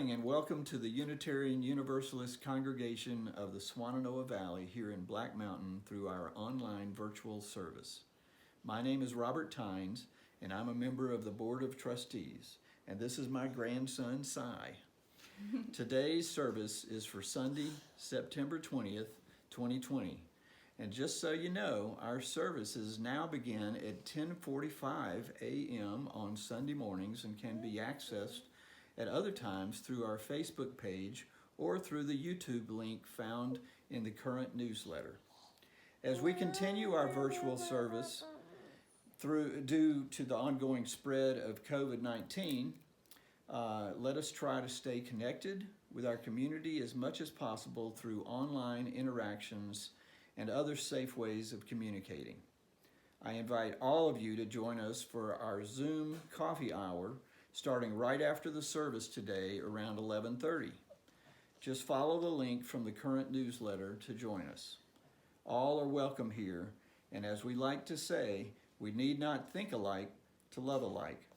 morning and welcome to the Unitarian Universalist Congregation of the Swannanoa Valley here in Black Mountain through our online virtual service. My name is Robert Tynes and I'm a member of the Board of Trustees, and this is my grandson, Cy. Today's service is for Sunday, September 20th, 2020. And just so you know, our services now begin at 10:45 a.m. on Sunday mornings and can be accessed at other times through our Facebook page or through the YouTube link found in the current newsletter. As we continue our virtual service due to the ongoing spread of COVID-19, let us try to stay connected with our community as much as possible through online interactions and other safe ways of communicating. I invite all of you to join us for our Zoom coffee hour starting right after the service today around 11:30. Just follow the link from the current newsletter to join us. All are welcome here, and as we like to say, we need not think alike to love alike.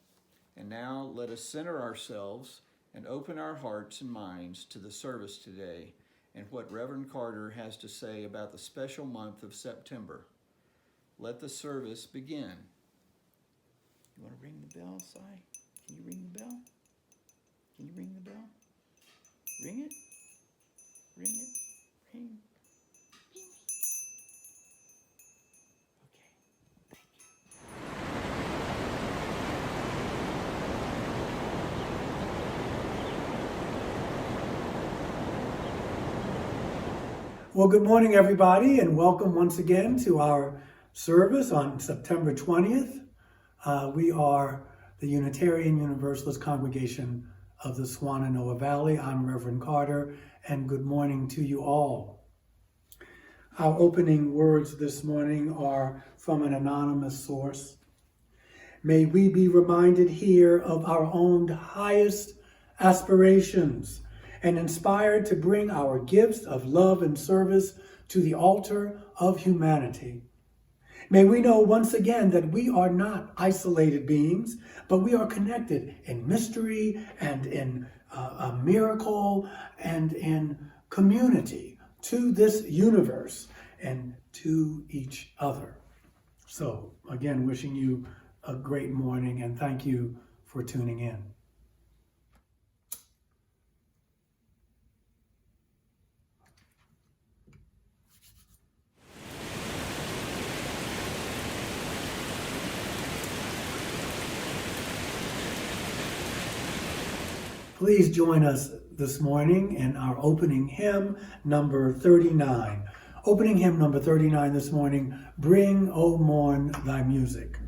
And now let us center ourselves and open our hearts and minds to the service today and what Reverend Carter has to say about the special month of September. Let the service begin. You want to ring the bell, Si? Can you ring the bell? Can you ring the bell? Ring it? Ring it? Ring. Okay. Well, good morning, everybody, and welcome once again to our service on September 20th. We are the Unitarian Universalist Congregation of the Swannanoa Valley. I'm Reverend Carter, and good morning to you all. Our opening words this morning are from an anonymous source. May we be reminded here of our own highest aspirations and inspired to bring our gifts of love and service to the altar of humanity. May we know once again that we are not isolated beings, but we are connected in mystery and in a miracle and in community to this universe and to each other. So again, wishing you a great morning and thank you for tuning in. Please join us this morning in our opening hymn, number 39. Opening hymn number 39 this morning, Bring, O Morn, Thy Music.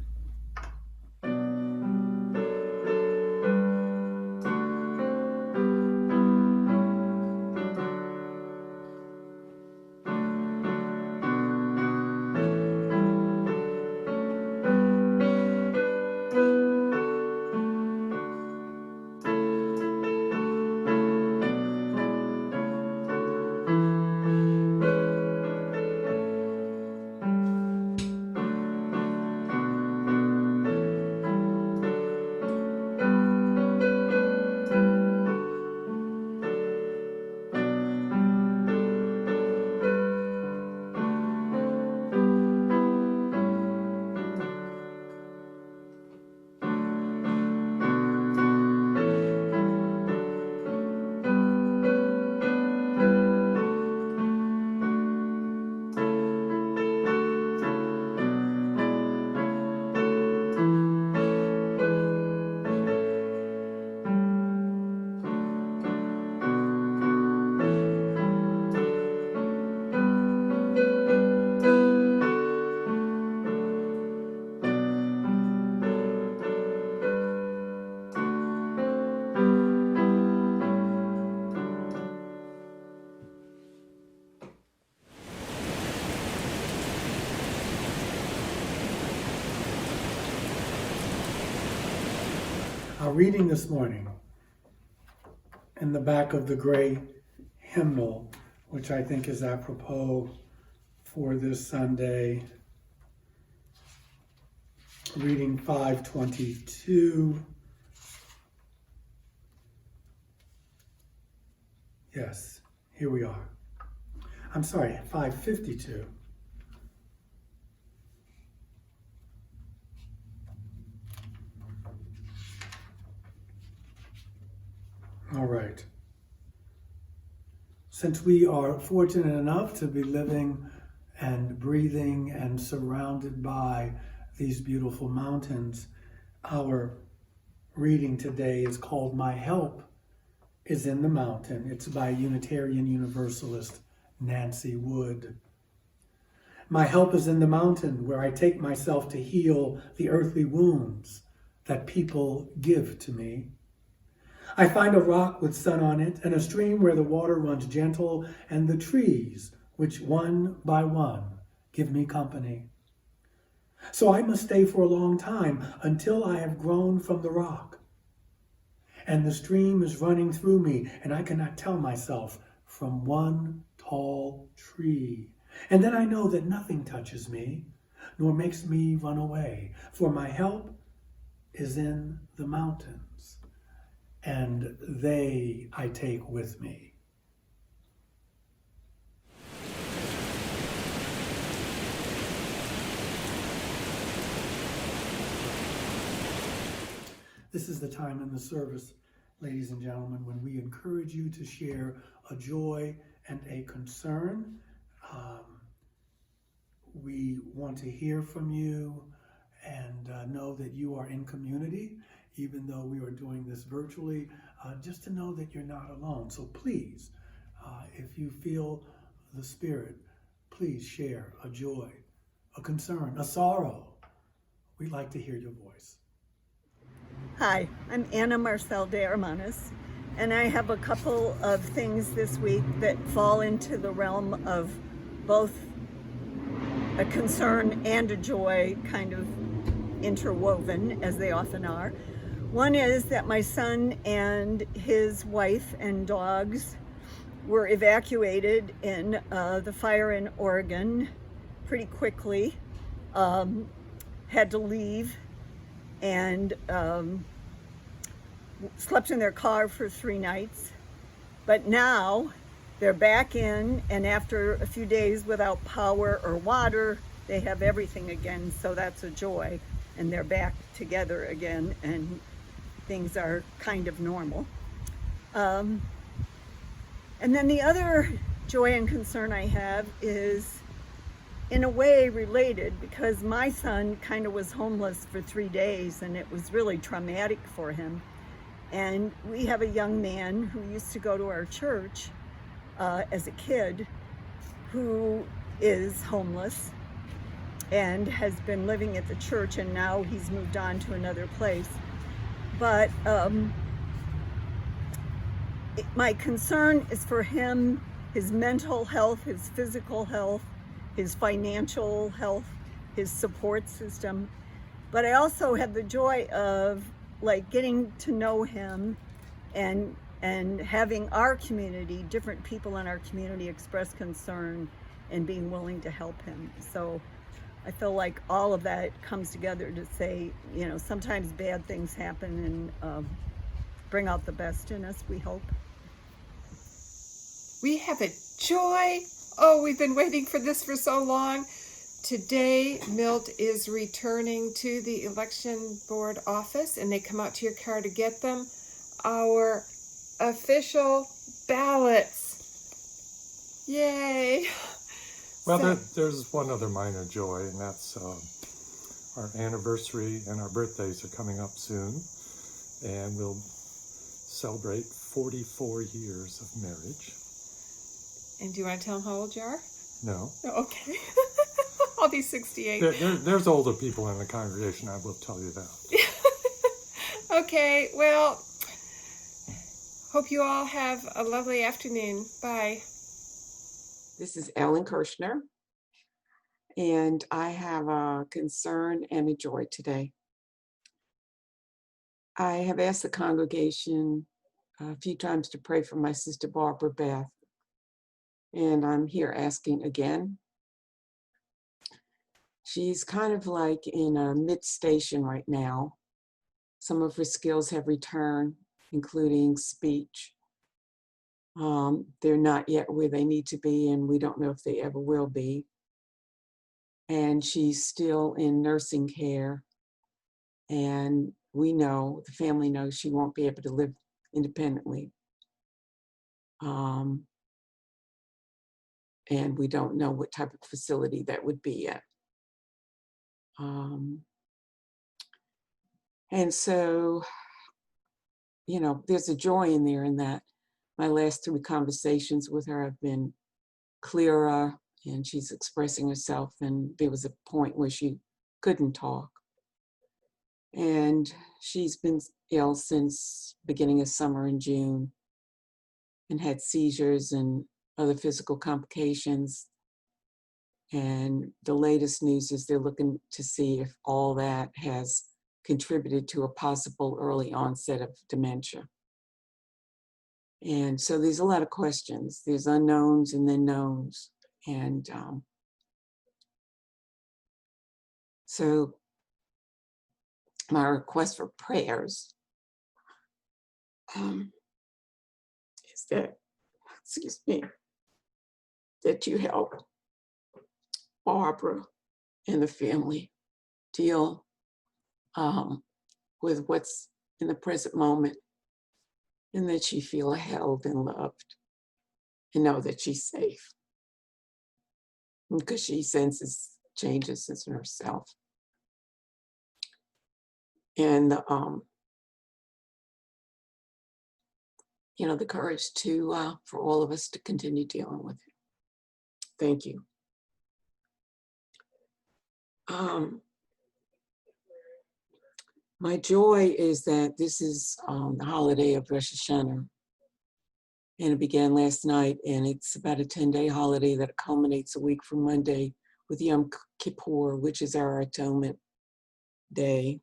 Our reading this morning in the back of the gray hymnal, which I think is apropos for this Sunday, reading 522 Yes, here we are. I'm sorry, 5:52. All right. Since we are fortunate enough to be living and breathing and surrounded by these beautiful mountains, our reading today is called My Help is in the Mountain. It's by Unitarian Universalist Nancy Wood. My help is in the mountain where I take myself to heal the earthly wounds that people give to me. I find a rock with sun on it and a stream where the water runs gentle and the trees, which one by one give me company. So I must stay for a long time until I have grown from the rock. And the stream is running through me and I cannot tell myself from one tall tree. And then I know that nothing touches me nor makes me run away, for my help is in the mountains. And they I take with me. This is the time in the service, ladies and gentlemen, when we encourage you to share a joy and a concern. We want to hear from you and know that you are in community, even though we are doing this virtually, just to know that you're not alone. So please, if you feel the Spirit, please share a joy, a concern, a sorrow. We'd like to hear your voice. Hi, I'm Anna Marcel de Hermanis, and I have a couple of things this week that fall into the realm of both a concern and a joy, kind of interwoven, as they often are. One is that my son and his wife and dogs were evacuated in the fire in Oregon pretty quickly, had to leave, and slept in their car for 3 nights. But now they're back in, and after a few days without power or water, they have everything again, so that's a joy. And they're back together again, and things are kind of normal. And then the other joy and concern I have is in a way related, because my son kind of was homeless for 3 days and it was really traumatic for him. And we have a young man who used to go to our church as a kid who is homeless and has been living at the church, and now he's moved on to another place. But my concern is for him, his mental health, his physical health, his financial health, his support system. But I also have the joy of getting to know him and having our community, different people in our community, express concern and being willing to help him. So I feel like all of that comes together to say, sometimes bad things happen and bring out the best in us, we hope. We have a joy. Oh, we've been waiting for this for so long. Today, Milt is returning to the election board office, and they come out to your car to get them. Our official ballots. Yay. Well, there's one other minor joy, and that's our anniversary and our birthdays are coming up soon, and we'll celebrate 44 years of marriage. And do you want to tell them how old you are? No. Okay. I'll be 68. There's older people in the congregation, I will tell you that. Okay, well, hope you all have a lovely afternoon. Bye. This is Ellen Kirshner, and I have a concern and a joy today. I have asked the congregation a few times to pray for my sister Barbara Beth, and I'm here asking again. She's kind of like in a mid-station right now. Some of her skills have returned, including speech. They're not yet where they need to be, and we don't know if they ever will be. And she's still in nursing care. And we know, the family knows, she won't be able to live independently. And we don't know what type of facility that would be yet. And so, you know, there's a joy in there in that my last 3 conversations with her have been clearer, and she's expressing herself, and there was a point where she couldn't talk. And she's been ill since beginning of summer in June and had seizures and other physical complications. And the latest news is they're looking to see if all that has contributed to a possible early onset of dementia. And so there's a lot of questions. There's unknowns and then knowns. And so my request for prayers is that, excuse me, that you help Barbara and the family deal with what's in the present moment, and that she feel held and loved and know that she's safe, because she senses changes in herself. And you know, the courage to for all of us to continue dealing with it. Thank you. My joy is that this is the holiday of Rosh Hashanah, and it began last night, and it's about a 10-day holiday that culminates a week from Monday with Yom Kippur, which is our atonement day.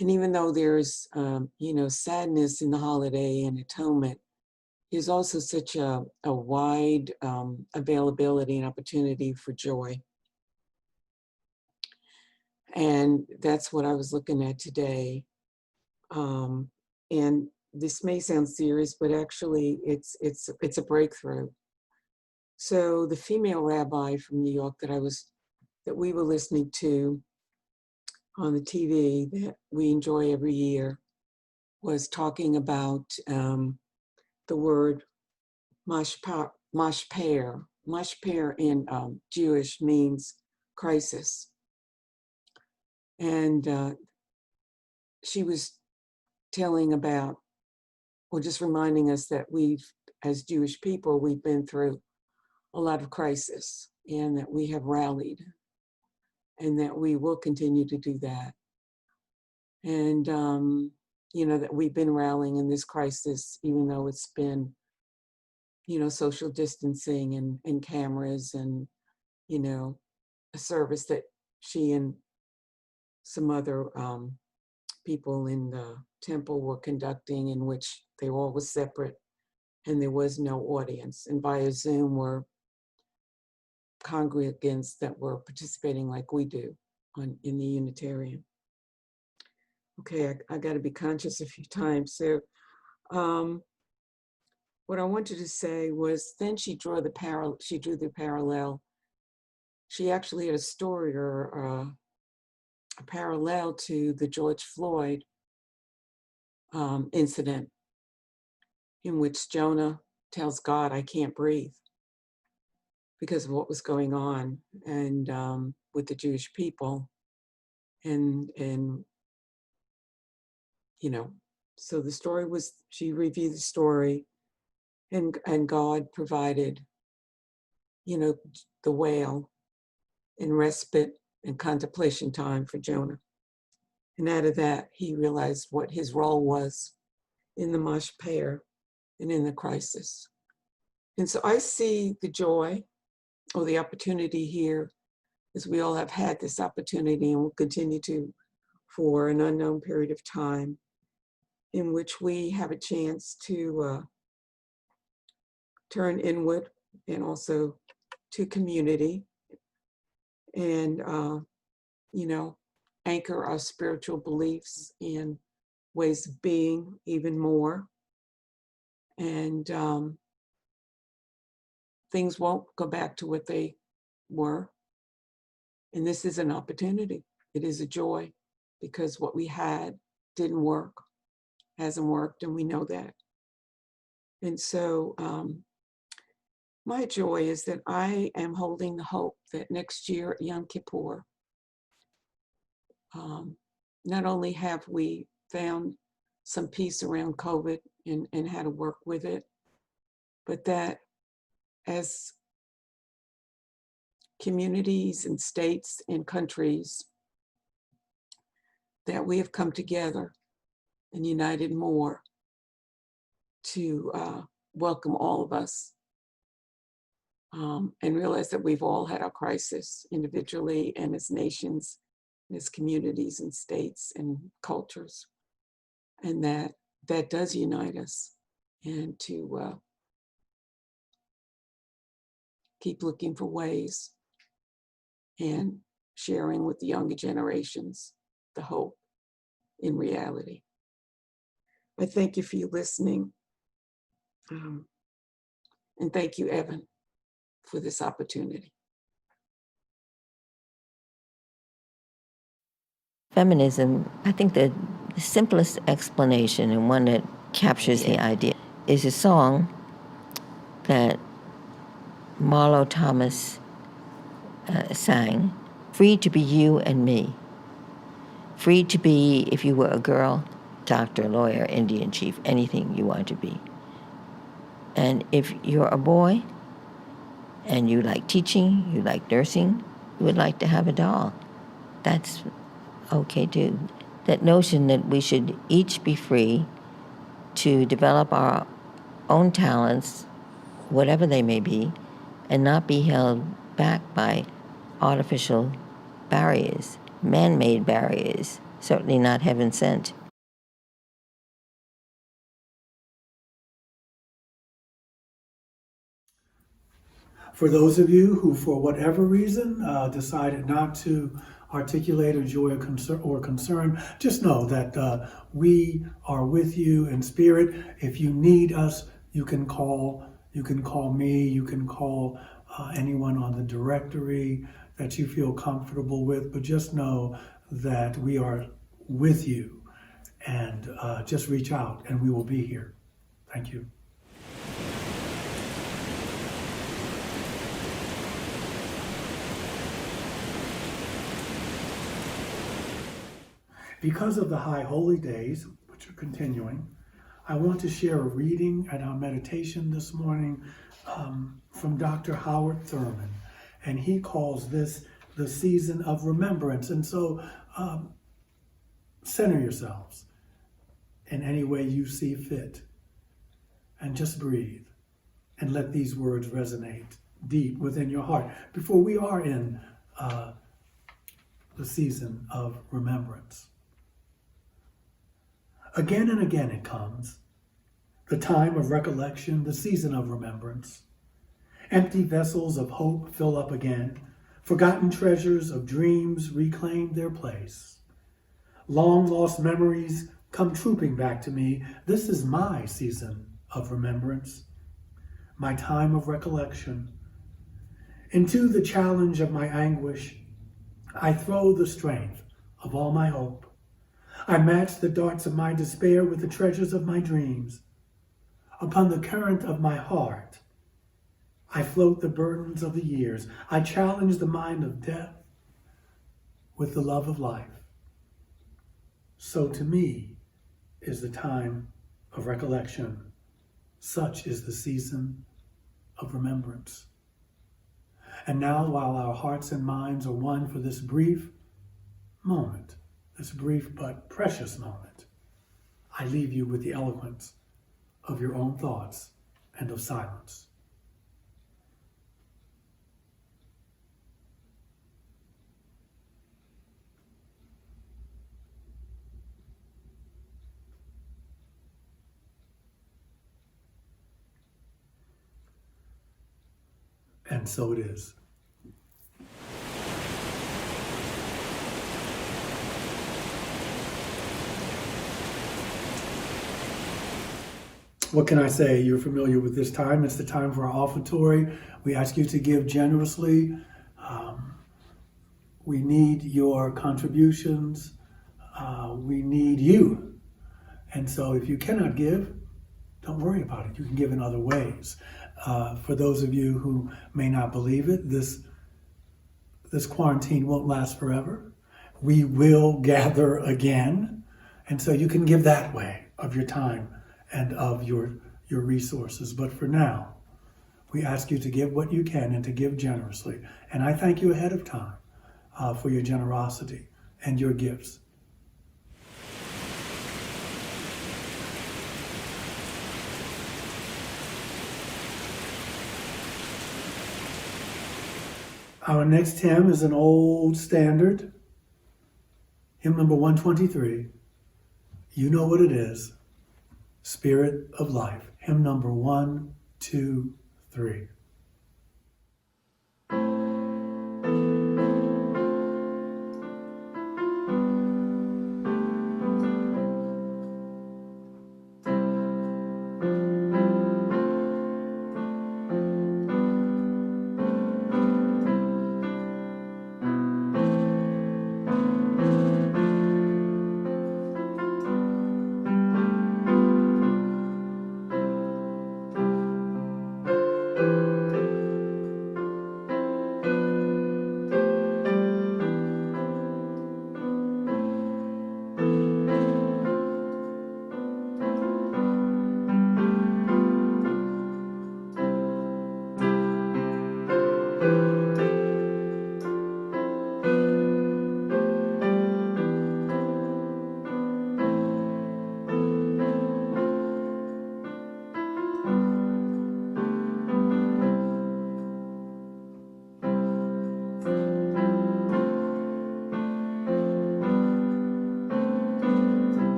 And even though there's, you know, sadness in the holiday and atonement, there's also such a wide availability and opportunity for joy. And that's what I was looking at today. And this may sound serious, but actually it's a breakthrough. So the female rabbi from New York that we were listening to on the TV that we enjoy every year was talking about the word mashper. Mashper in Jewish means crisis. And she was telling about, or just reminding us that as Jewish people, we've been through a lot of crisis, and that we have rallied, and that we will continue to do that. And, you know, that we've been rallying in this crisis, even though it's been, you know, social distancing and cameras and, you know, a service that she and some other people in the temple were conducting, in which they all were separate and there was no audience. And via Zoom were congregants that were participating like we do in the Unitarian. Okay, I got to be conscious a few times. So what I wanted to say was, then she drew the parallel. She actually had a story or a parallel to the George Floyd incident, in which Jonah tells God, I can't breathe, because of what was going on and with the Jewish people. And you know, so the story was, she reviewed the story, and God provided, you know, the whale and respite and contemplation time for Jonah. And out of that, he realized what his role was in the mashper and in the crisis. And so I see the joy or the opportunity here, as we all have had this opportunity and will continue to for an unknown period of time, in which we have a chance to turn inward and also to community, and you know, anchor our spiritual beliefs and ways of being even more, And things won't go back to what they were. And this is an opportunity. It is a joy, because what we had didn't work, hasn't worked, and we know that. And so my joy is that I am holding the hope that next year at Yom Kippur, not only have we found some peace around COVID and how to work with it, but that as communities and states and countries, that we have come together and united more to welcome all of us, and realize that we've all had our crisis individually and as nations, and as communities and states and cultures, and that does unite us, and to keep looking for ways and sharing with the younger generations the hope in reality. I thank you for your listening. And thank you, Evan, for this opportunity. Feminism, I think the simplest explanation, and one that captures the idea, is a song that Marlo Thomas sang, "Free to be you and me." Free to be, if you were a girl, doctor, lawyer, Indian chief, anything you want to be. And if you're a boy and you like teaching, you like nursing, you would like to have a doll, that's okay too. That notion that we should each be free to develop our own talents, whatever they may be, and not be held back by artificial barriers, man-made barriers, certainly not heaven sent. For those of you who, for whatever reason, decided not to articulate a joy or concern, just know that we are with you in spirit. If you need us, you can call me, you can call anyone on the directory that you feel comfortable with, but just know that we are with you, and just reach out and we will be here. Thank you. Because of the High Holy Days, which are continuing, I want to share a reading at our meditation this morning from Dr. Howard Thurman, and he calls this the season of remembrance. And so center yourselves in any way you see fit, and just breathe and let these words resonate deep within your heart before we are in the season of remembrance. Again and again it comes, the time of recollection, the season of remembrance. Empty vessels of hope fill up again. Forgotten treasures of dreams reclaim their place. Long lost memories come trooping back to me. This is my season of remembrance, my time of recollection. Into the challenge of my anguish, I throw the strength of all my hope. I match the darts of my despair with the treasures of my dreams. Upon the current of my heart, I float the burdens of the years. I challenge the mind of death with the love of life. So to me is the time of recollection. Such is the season of remembrance. And now, while our hearts and minds are one for this brief moment, this brief but precious moment, I leave you with the eloquence of your own thoughts and of silence. And so it is. What can I say? You're familiar with this time. It's the time for our offertory. We ask you to give generously. We need your contributions. We need you. And so if you cannot give, don't worry about it. You can give in other ways. For those of you who may not believe it, this quarantine won't last forever. We will gather again. And so you can give that way of your time and of your resources. But for now, we ask you to give what you can and to give generously. And I thank you ahead of time for your generosity and your gifts. Our next hymn is an old standard, hymn number 123. You know what it is, Spirit of Life, hymn number 1, 2, 3.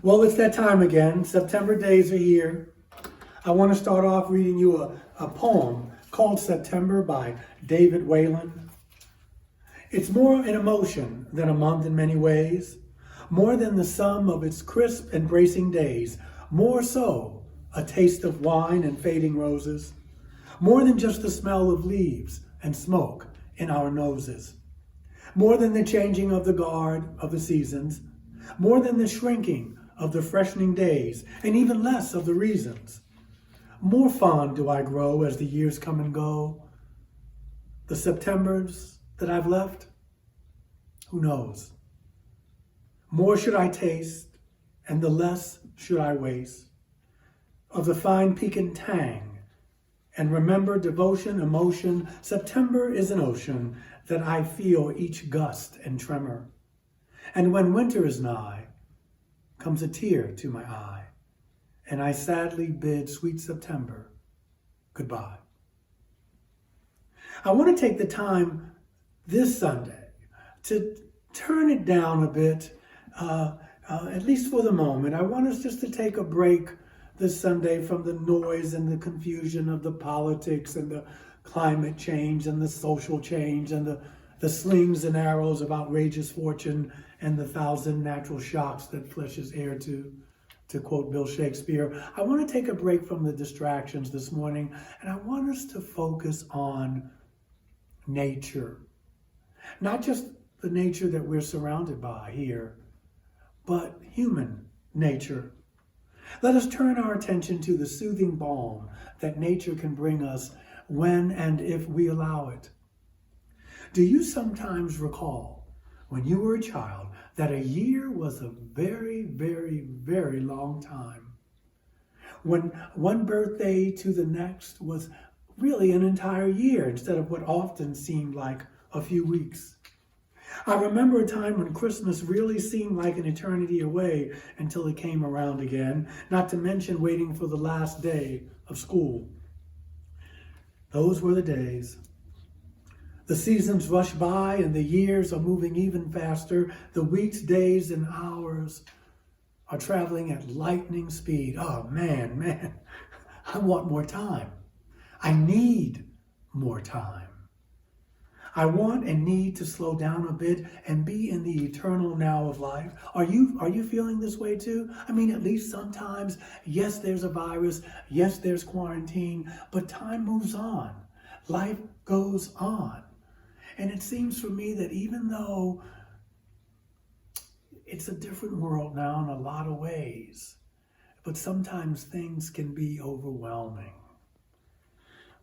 Well, it's that time again. September days are here. I want to start off reading you a poem called September by David Whalen. It's more an emotion than a month in many ways, more than the sum of its crisp and bracing days, more so a taste of wine and fading roses, more than just the smell of leaves and smoke in our noses, more than the changing of the guard of the seasons, more than the shrinking of the freshening days, and even less of the reasons. More fond do I grow as the years come and go. The Septembers that I've left, who knows? More should I taste, and the less should I waste, of the fine piquant tang, and remember devotion, emotion. September is an ocean that I feel each gust and tremor. And when winter is nigh, comes a tear to my eye, and I sadly bid sweet September goodbye. I want to take the time this Sunday to turn it down a bit, at least for the moment. I want us just to take a break this Sunday from the noise and the confusion of the politics and the climate change and the social change and the slings and arrows of outrageous fortune and the 1,000 natural shocks that flesh is heir to quote Bill Shakespeare. I want to take a break from the distractions this morning, and I want us to focus on nature. Not just the nature that we're surrounded by here, but human nature. Let us turn our attention to the soothing balm that nature can bring us when and if we allow it. Do you sometimes recall when you were a child that a year was a very, very, very long time? When one birthday to the next was really an entire year instead of what often seemed like a few weeks. I remember a time when Christmas really seemed like an eternity away until it came around again, not to mention waiting for the last day of school. Those were the days. The seasons rush by and the years are moving even faster. The weeks, days, and hours are traveling at lightning speed. Oh man, I want more time. I need more time. I want and need to slow down a bit and be in the eternal now of life. Are you feeling this way too? I mean, at least sometimes, yes, there's a virus, yes, there's quarantine, but time moves on. Life goes on. And it seems for me that even though it's a different world now in a lot of ways, but sometimes things can be overwhelming.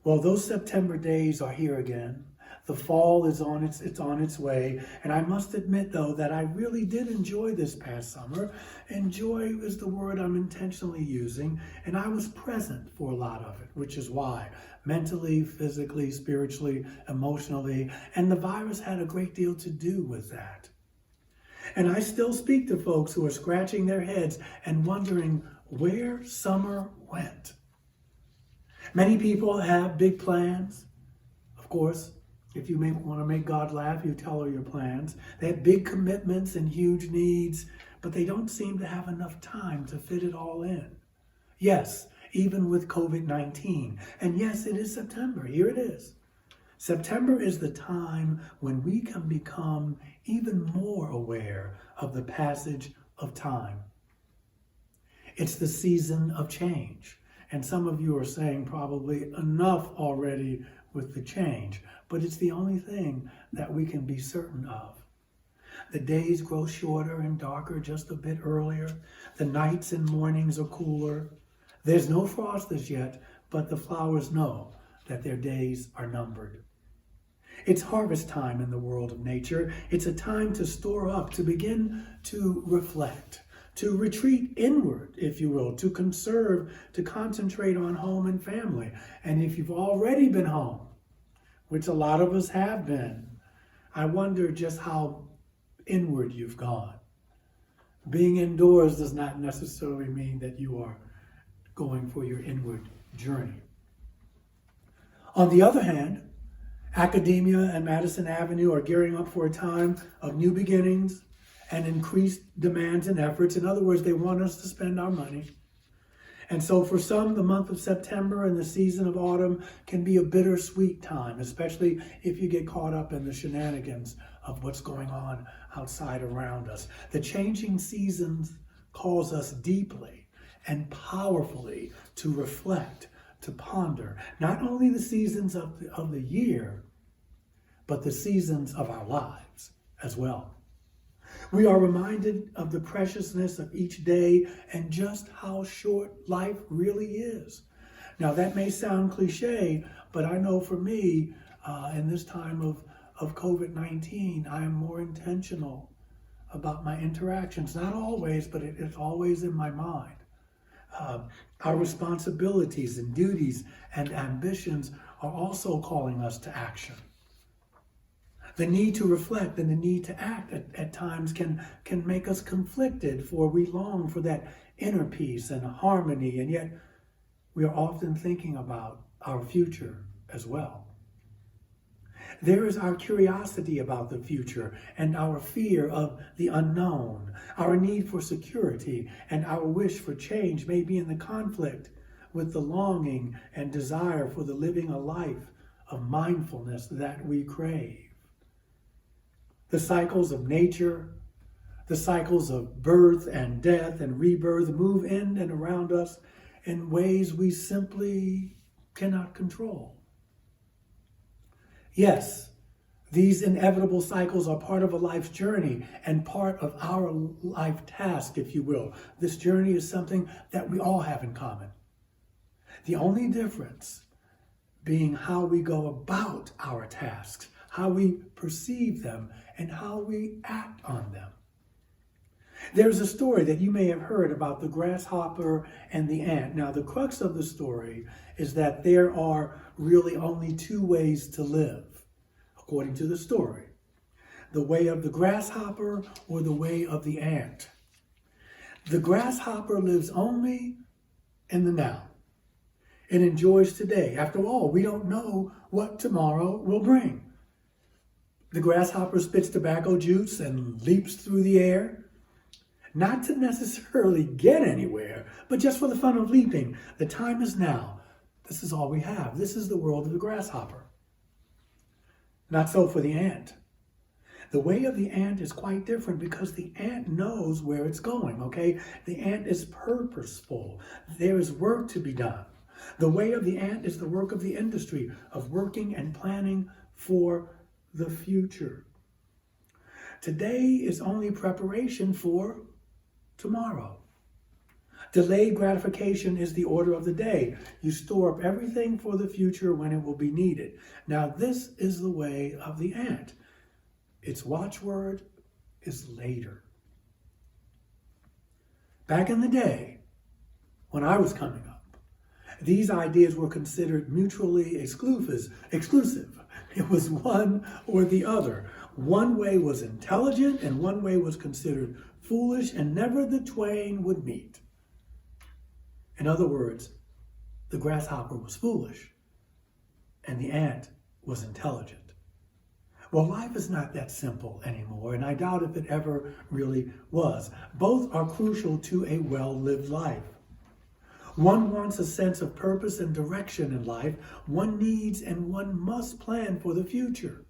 Well, those September days are here again. The fall is on its way, and I must admit though that I really did enjoy this past summer. Enjoy is the word I'm intentionally using, and I was present for a lot of it, which is why mentally, physically, spiritually, emotionally, and the virus had a great deal to do with that. And I still speak to folks who are scratching their heads and wondering where summer went. Many people have big plans. Of course, if you want to make God laugh, you tell her your plans. They have big commitments and huge needs, but they don't seem to have enough time to fit it all in. Yes, even with COVID-19. And yes, it is September. Here it is. September is the time when we can become even more aware of the passage of time. It's the season of change. And some of you are saying probably enough already with the change, but it's the only thing that we can be certain of. The days grow shorter and darker just a bit earlier. The nights and mornings are cooler. There's no frost as yet, but the flowers know that their days are numbered. It's harvest time in the world of nature. It's a time to store up, to begin to reflect, to retreat inward, if you will, to conserve, to concentrate on home and family. And if you've already been home, which a lot of us have been, I wonder just how inward you've gone. Being indoors does not necessarily mean that you are going for your inward journey. On the other hand, academia and Madison Avenue are gearing up for a time of new beginnings and increased demands and efforts. In other words, they want us to spend our money. And so for some, the month of September and the season of autumn can be a bittersweet time, especially if you get caught up in the shenanigans of what's going on outside around us. The changing seasons calls us deeply and powerfully to reflect, to ponder, not only the seasons of the year, but the seasons of our lives as well. We are reminded of the preciousness of each day and just how short life really is. Now that may sound cliche, but I know for me, in this time of COVID-19, I am more intentional about my interactions. Not always, but it's always in my mind. Our responsibilities and duties and ambitions are also calling us to action. The need to reflect and the need to act at times can make us conflicted, for we long for that inner peace and harmony, and yet we are often thinking about our future as well. There is our curiosity about the future and our fear of the unknown. Our need for security and our wish for change may be in the conflict with the longing and desire for the living a life of mindfulness that we crave. The cycles of nature, the cycles of birth and death and rebirth move in and around us in ways we simply cannot control. Yes, these inevitable cycles are part of a life's journey and part of our life task, if you will. This journey is something that we all have in common. The only difference being how we go about our tasks, how we perceive them, and how we act on them. There's a story that you may have heard about the grasshopper and the ant. Now, the crux of the story is that there are really only two ways to live, according to the story. The way of the grasshopper or the way of the ant. The grasshopper lives only in the now. It enjoys today. After all, we don't know what tomorrow will bring. The grasshopper spits tobacco juice and leaps through the air. Not to necessarily get anywhere, but just for the fun of leaping. The time is now. This is all we have. This is the world of the grasshopper. Not so for the ant. The way of the ant is quite different because the ant knows where it's going, okay? The ant is purposeful. There is work to be done. The way of the ant is the work of the industry, of working and planning for the future. Today is only preparation for tomorrow. Delayed gratification is the order of the day. You store up everything for the future when it will be needed. Now, this is the way of the ant. Its watchword is later. Back in the day, when I was coming up, these ideas were considered mutually exclusive. It was one or the other. One way was intelligent and one way was considered foolish, and never the twain would meet. In other words, the grasshopper was foolish and the ant was intelligent. Well, life is not that simple anymore, and I doubt if it ever really was. Both are crucial to a well-lived life. One wants a sense of purpose and direction in life. One needs and one must plan for the future.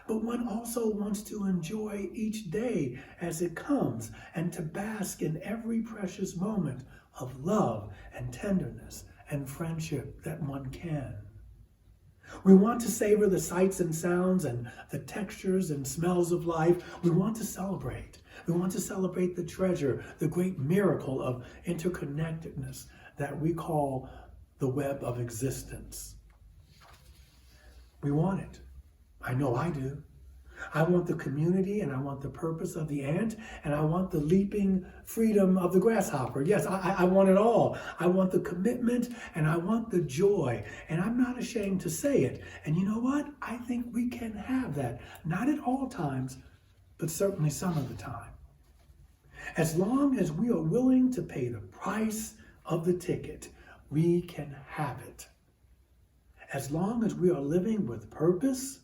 But one also wants to enjoy each day as it comes and to bask in every precious moment of love and tenderness and friendship that one can. We want to savor the sights and sounds and the textures and smells of life. We want to celebrate. We want to celebrate the treasure, the great miracle of interconnectedness that we call the web of existence. We want it. I know I do. I want the community, and I want the purpose of the ant, and I want the leaping freedom of the grasshopper. Yes, I want it all. I want the commitment, and I want the joy. And I'm not ashamed to say it. And you know what? I think we can have that. Not at all times, but certainly some of the time. As long as we are willing to pay the price of the ticket, we can have it. As long as we are living with purpose,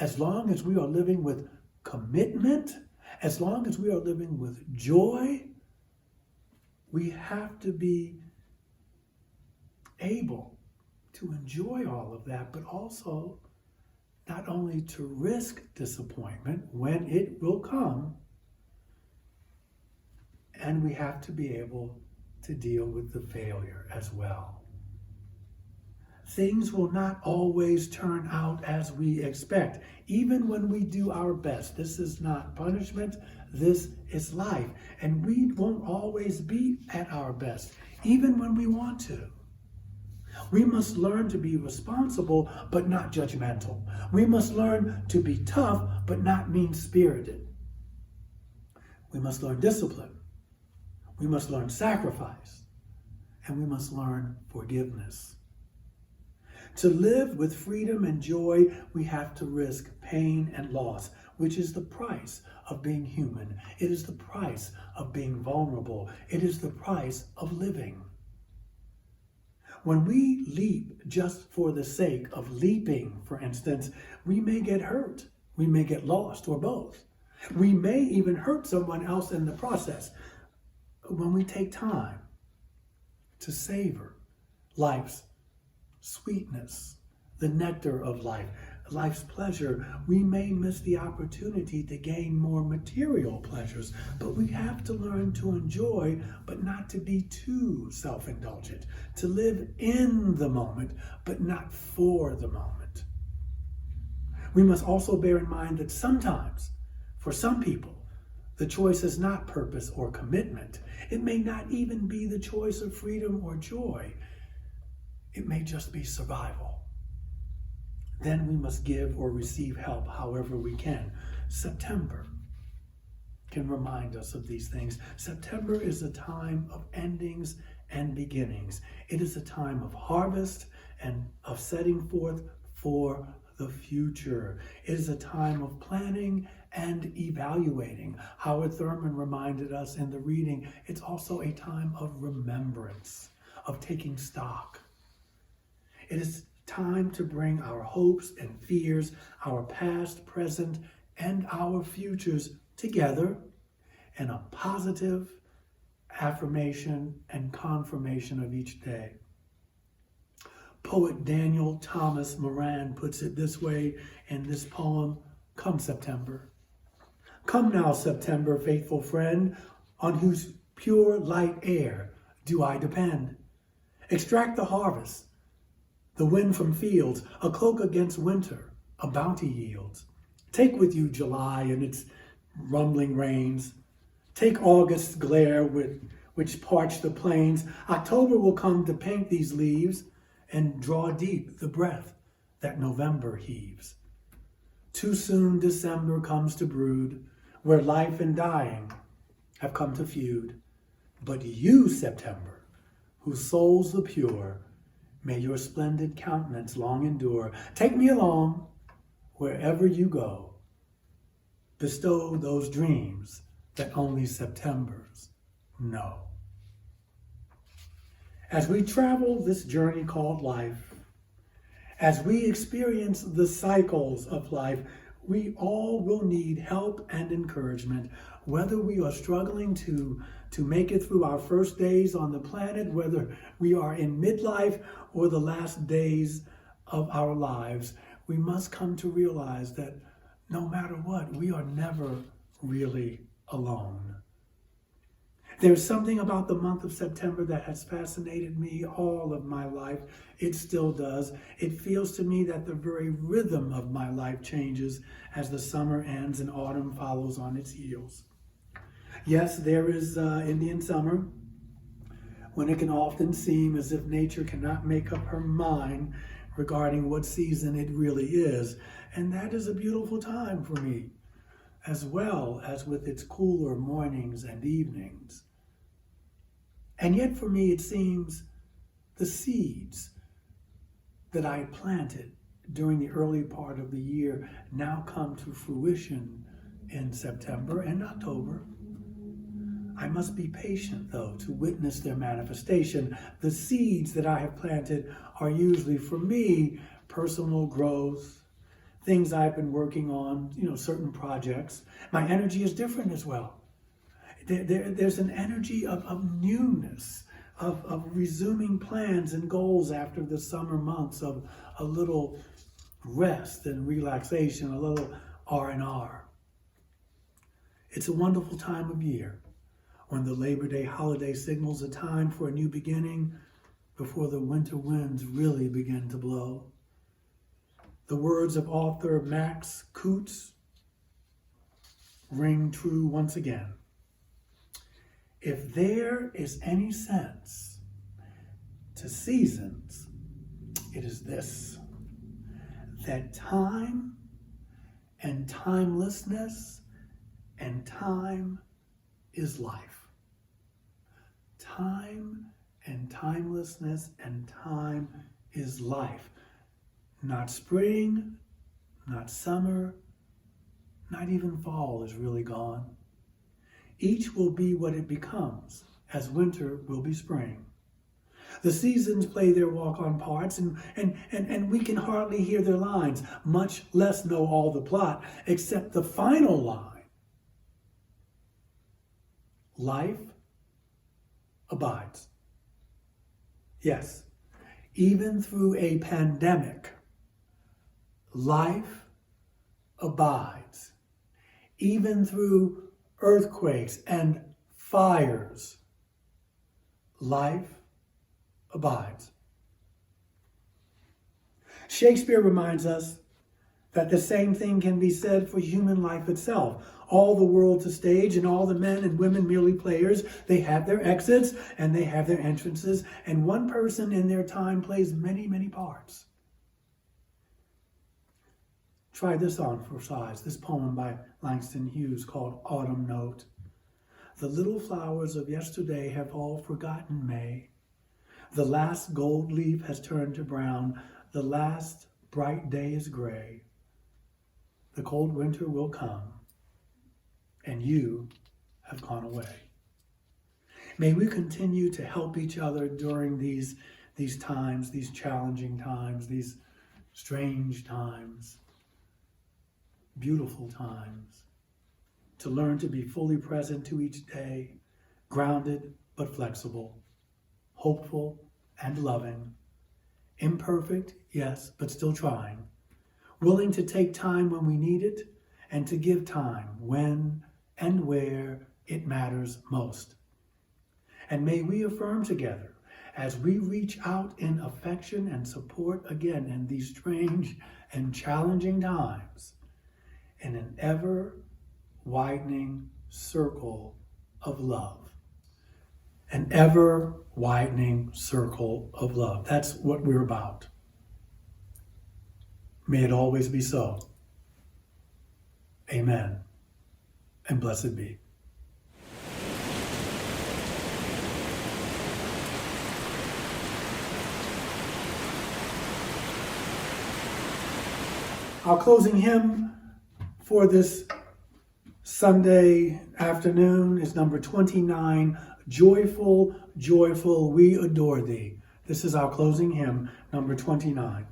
as long as we are living with commitment, as long as we are living with joy, we have to be able to enjoy all of that, but also not only to risk disappointment when it will come, and we have to be able to deal with the failure as well. Things will not always turn out as we expect, even when we do our best. This is not punishment, this is life. And we won't always be at our best, even when we want to. We must learn to be responsible, but not judgmental. We must learn to be tough, but not mean-spirited. We must learn discipline. We must learn sacrifice. And we must learn forgiveness. To live with freedom and joy, we have to risk pain and loss, which is the price of being human. It is the price of being vulnerable. It is the price of living. When we leap just for the sake of leaping, for instance, we may get hurt. We may get lost, or both. We may even hurt someone else in the process. When we take time to savor life's sweetness, the nectar of life, life's pleasure, we may miss the opportunity to gain more material pleasures, but we have to learn to enjoy, but not to be too self-indulgent, to live in the moment, but not for the moment. We must also bear in mind that sometimes, for some people, the choice is not purpose or commitment. It may not even be the choice of freedom or joy. It may just be survival. then we must give or receive help however we can. September can remind us of these things. September is a time of endings and beginnings. It is a time of harvest and of setting forth for the future. It is a time of planning and evaluating. Howard Thurman reminded us in the reading, it's also a time of remembrance, of taking stock. It is time to bring our hopes and fears, our past, present, and our futures together in a positive affirmation and confirmation of each day. Poet Daniel Thomas Moran puts it this way in this poem, Come September. Come now, September, faithful friend, on whose pure light air do I depend. Extract the harvest, the wind from fields, a cloak against winter, a bounty yields. Take with you July and its rumbling rains. Take August's glare which parch the plains. October will come to paint these leaves and draw deep the breath that November heaves. Too soon December comes to brood, where life and dying have come to feud. But you, September, whose soul's the pure, may your splendid countenance long endure. Take me along wherever you go. Bestow those dreams that only Septembers know. As we travel this journey called life, as we experience the cycles of life, we all will need help and encouragement, whether we are struggling to make it through our first days on the planet, whether we are in midlife or the last days of our lives. We must come to realize that no matter what, we are never really alone. There's something about the month of September that has fascinated me all of my life. It still does. It feels to me that the very rhythm of my life changes as the summer ends and autumn follows on its heels. Yes, there is Indian summer, when it can often seem as if nature cannot make up her mind regarding what season it really is. And that is a beautiful time for me, as well as with its cooler mornings and evenings. And yet for me, it seems the seeds that I planted during the early part of the year now come to fruition in September and October. I must be patient, though, to witness their manifestation. The seeds that I have planted are usually, for me, personal growth, things I've been working on, certain projects. My energy is different as well. There's an energy of newness, of resuming plans and goals after the summer months, of a little rest and relaxation, a little R&R. It's a wonderful time of year when the Labor Day holiday signals a time for a new beginning before the winter winds really begin to blow. The words of author Max Coots ring true once again. If there is any sense to seasons, it is this, that time and timelessness and time is life. Time and timelessness and time is life. Not spring, not summer, not even fall is really gone. Each will be what it becomes, as winter will be spring. The seasons play their walk-on parts, and we can hardly hear their lines, much less know all the plot, except the final line. Life abides. Yes, even through a pandemic, life abides. Even through earthquakes and fires, life abides. Shakespeare reminds us that the same thing can be said for human life itself. All the world's a stage, and all the men and women merely players. They have their exits and they have their entrances, and one person in their time plays many, many parts. Try this on for size, this poem by Langston Hughes called Autumn Note. The little flowers of yesterday have all forgotten May. The last gold leaf has turned to brown. The last bright day is gray. The cold winter will come, and you have gone away. May we continue to help each other during these times, these challenging times, these strange times, beautiful times, to learn to be fully present to each day, grounded but flexible, hopeful and loving, imperfect, yes, but still trying, willing to take time when we need it and to give time when and where it matters most. And may we affirm together as we reach out in affection and support again in these strange and challenging times in an ever-widening circle of love. An ever-widening circle of love. That's what we're about. May it always be so. Amen. And blessed be. Our closing hymn for this Sunday afternoon is number 29, Joyful, Joyful, We Adore Thee. This is our closing hymn, number 29.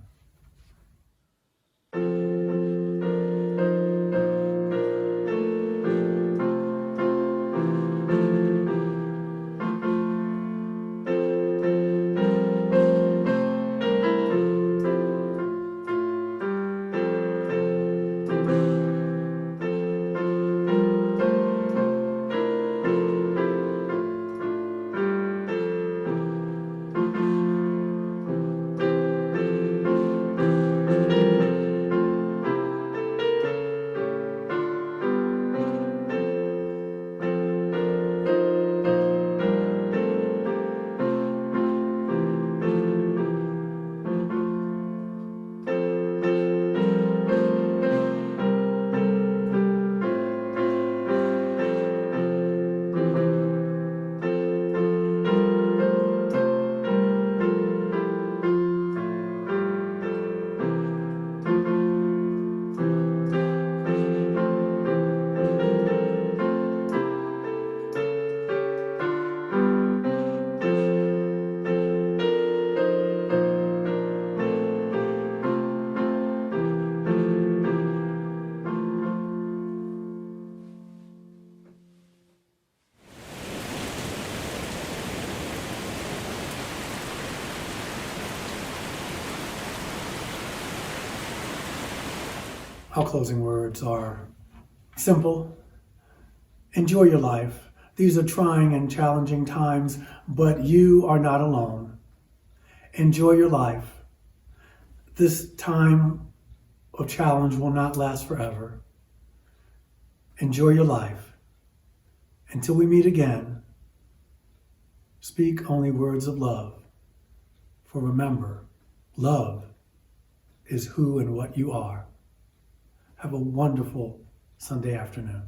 Our closing words are simple. Enjoy your life. These are trying and challenging times, but you are not alone. Enjoy your life. This time of challenge will not last forever. Enjoy your life. Until we meet again, speak only words of love. For remember, love is who and what you are. Have a wonderful Sunday afternoon.